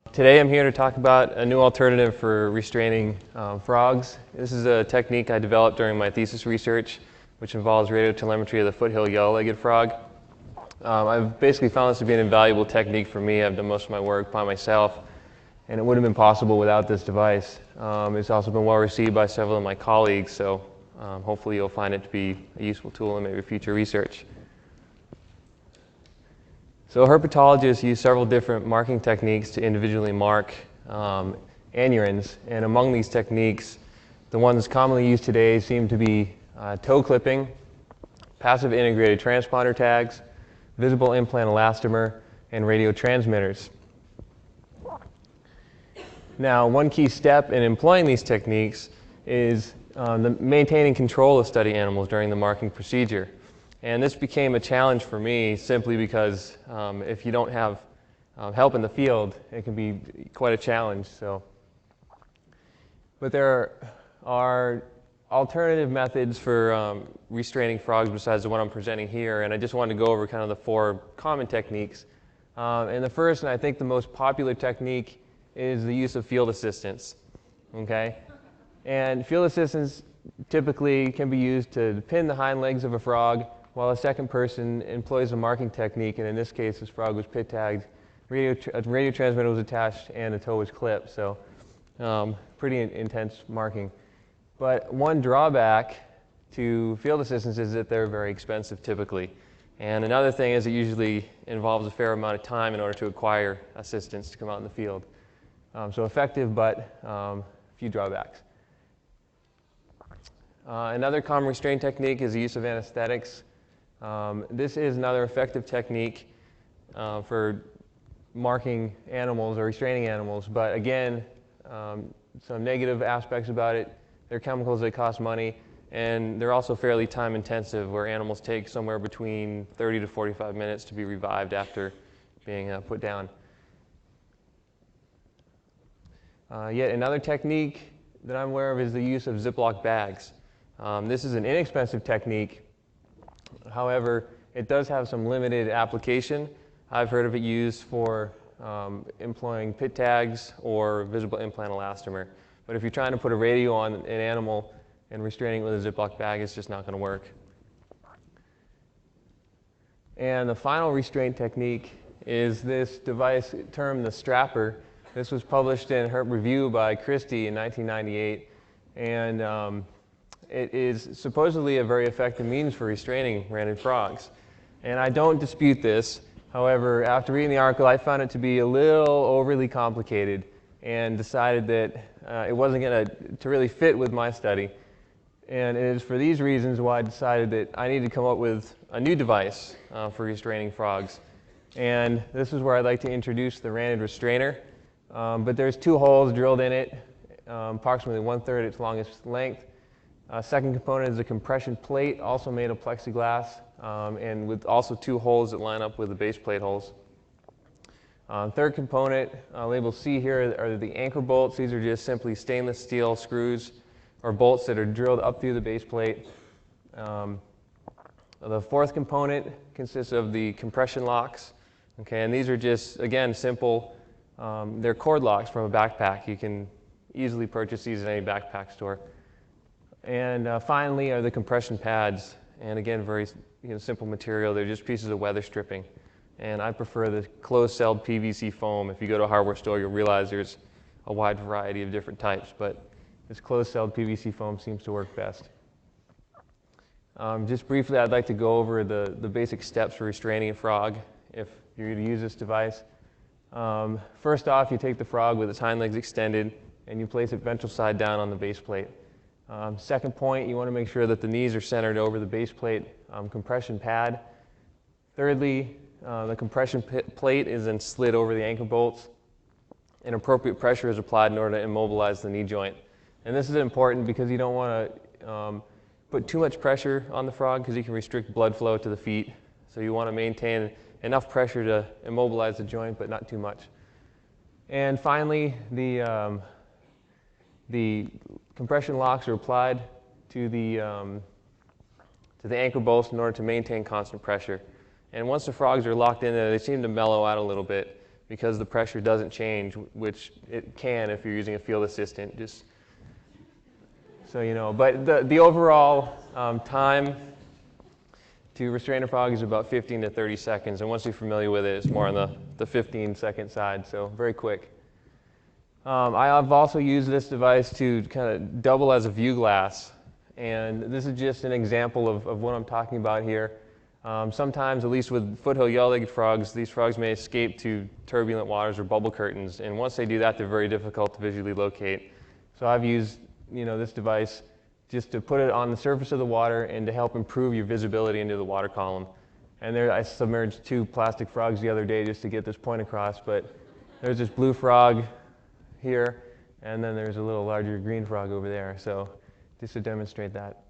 Today I'm here to talk about a new alternative for restraining frogs. This is a technique I developed during my thesis research, which involves radiotelemetry of the foothill yellow-legged frog. I've basically found this to be an invaluable technique for me. I've done most of my work by myself, and it wouldn't have been possible without this device. It's also been well received by several of my colleagues, so hopefully you'll find it to be a useful tool in maybe future research. So herpetologists use several different marking techniques to individually mark anurans, and among these techniques, the ones commonly used today seem to be toe clipping, passive integrated transponder tags, visible implant elastomer, and radio transmitters. Now, one key step in employing these techniques is maintaining control of study animals during the marking procedure. And this became a challenge for me simply because if you don't have help in the field, it can be quite a challenge. But there are alternative methods for restraining frogs besides the one I'm presenting here, and I just wanted to go over kind of the four common techniques. And the first, and I think the most popular technique, is the use of field assistance. Okay? And field assistance typically can be used to pin the hind legs of a frog, while a second person employs a marking technique, and in this case this frog was pit tagged, a radio transmitter was attached, and the toe was clipped, so pretty intense marking. But one drawback to field assistance is that they're very expensive typically. And another thing is it usually involves a fair amount of time in order to acquire assistance to come out in the field. So effective, but a few drawbacks. Another common restraint technique is the use of anesthetics. This is another effective technique for marking animals or restraining animals, but again, some negative aspects about it. They're chemicals that cost money, and they're also fairly time intensive, where animals take somewhere between 30 to 45 minutes to be revived after being put down. Yet another technique that I'm aware of is the use of Ziploc bags. This is an inexpensive technique. However, it does have some limited application. I've heard of it used for employing pit tags or visible implant elastomer. But if you're trying to put a radio on an animal and restraining it with a Ziploc bag, it's just not going to work. And the final restraint technique is this device termed the strapper. This was published in Herp Review by Christie in 1998. And it is supposedly a very effective means for restraining ranid frogs. And I don't dispute this. However, after reading the article, I found it to be a little overly complicated and decided that it wasn't going to really fit with my study. And it is for these reasons why I decided that I needed to come up with a new device for restraining frogs. And this is where I'd like to introduce the Ranid Restrainer. But there's two holes drilled in it, approximately 1/3 its longest length. Second component is a compression plate, also made of plexiglass, and with also two holes that line up with the base plate holes. Third component, labeled C here, are the anchor bolts. These are just simply stainless steel screws or bolts that are drilled up through the base plate. The fourth component consists of the compression locks. Okay, and these are just, again, simple. They're cord locks from a backpack. You can easily purchase these at any backpack store. And finally are the compression pads, and again, very simple material. They're just pieces of weather stripping, and I prefer the closed-celled PVC foam. If you go to a hardware store, you'll realize there's a wide variety of different types, but this closed-celled PVC foam seems to work best. Just briefly, I'd like to go over the basic steps for restraining a frog if you're going to use this device. First off, you take the frog with its hind legs extended, and you place it ventral side down on the base plate. Second point, you want to make sure that the knees are centered over the base plate compression pad. Thirdly, the compression plate is then slid over the anchor bolts, and appropriate pressure is applied in order to immobilize the knee joint. And this is important because you don't want to put too much pressure on the frog because you can restrict blood flow to the feet. So you want to maintain enough pressure to immobilize the joint, but not too much. And finally, the compression locks are applied to the anchor bolts in order to maintain constant pressure. And once the frogs are locked in there, they seem to mellow out a little bit because the pressure doesn't change, which it can if you're using a field assistant, just so you know. But the overall time to restrain a frog is about 15 to 30 seconds, and once you're familiar with it, it's more on the 15-second side, so very quick. I've also used this device to kind of double as a view glass, and this is just an example of what I'm talking about here. Sometimes, at least with foothill yellow-legged frogs, these frogs may escape to turbulent waters or bubble curtains, and once they do that, they're very difficult to visually locate. So I've used this device just to put it on the surface of the water and to help improve your visibility into the water column. And there, I submerged 2 plastic frogs the other day just to get this point across, but there's this blue frog here, and then there's a little larger green frog over there, so just to demonstrate that.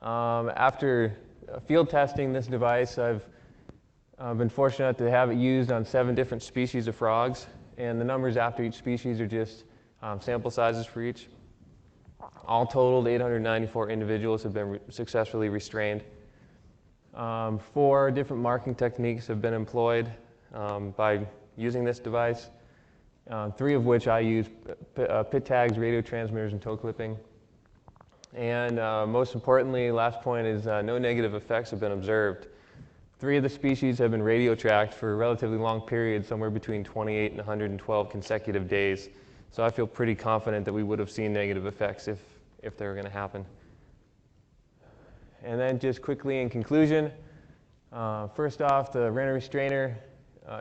After field testing this device, I've been fortunate to have it used on 7 different species of frogs, and the numbers after each species are just sample sizes for each. All totaled, 894 individuals have been successfully restrained. 4 different marking techniques have been employed by using this device, 3 of which I use: pit tags, radio transmitters, and toe clipping. And most importantly, last point is no negative effects have been observed. 3 of the species have been radio tracked for a relatively long period, somewhere between 28 and 112 consecutive days. So I feel pretty confident that we would have seen negative effects if they were going to happen. And then just quickly in conclusion, first off, the Ranid Restrainer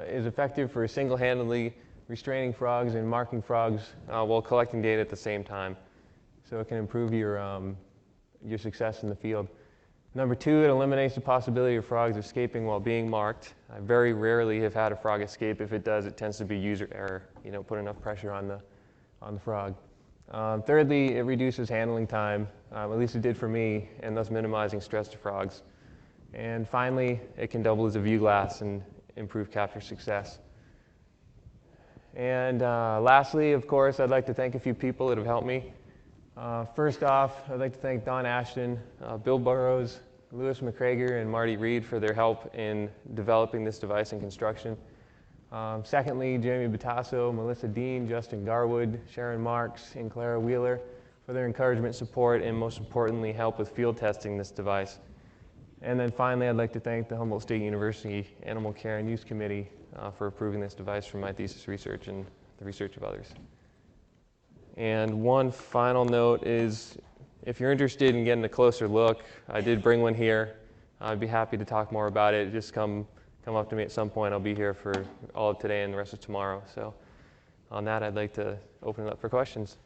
is effective for single-handedly restraining frogs and marking frogs while collecting data at the same time. So it can improve your success in the field. Number 2, it eliminates the possibility of frogs escaping while being marked. I very rarely have had a frog escape. If it does, it tends to be user error. Put enough pressure on the frog. Thirdly, it reduces handling time, at least it did for me, and thus minimizing stress to frogs. And finally, it can double as a view glass and improve capture success. And lastly, of course, I'd like to thank a few people that have helped me. First off, I'd like to thank Don Ashton, Bill Burrows, Louis McCrager, and Marty Reed for their help in developing this device and construction. Secondly, Jamie Batasso, Melissa Dean, Justin Garwood, Sharon Marks, and Clara Wheeler for their encouragement, support, and most importantly, help with field testing this device. And then finally, I'd like to thank the Humboldt State University Animal Care and Use Committee for approving this device for my thesis research and the research of others. And one final note is, if you're interested in getting a closer look, I did bring one here. I'd be happy to talk more about it. Just come up to me at some point. I'll be here for all of today and the rest of tomorrow. So on that, I'd like to open it up for questions.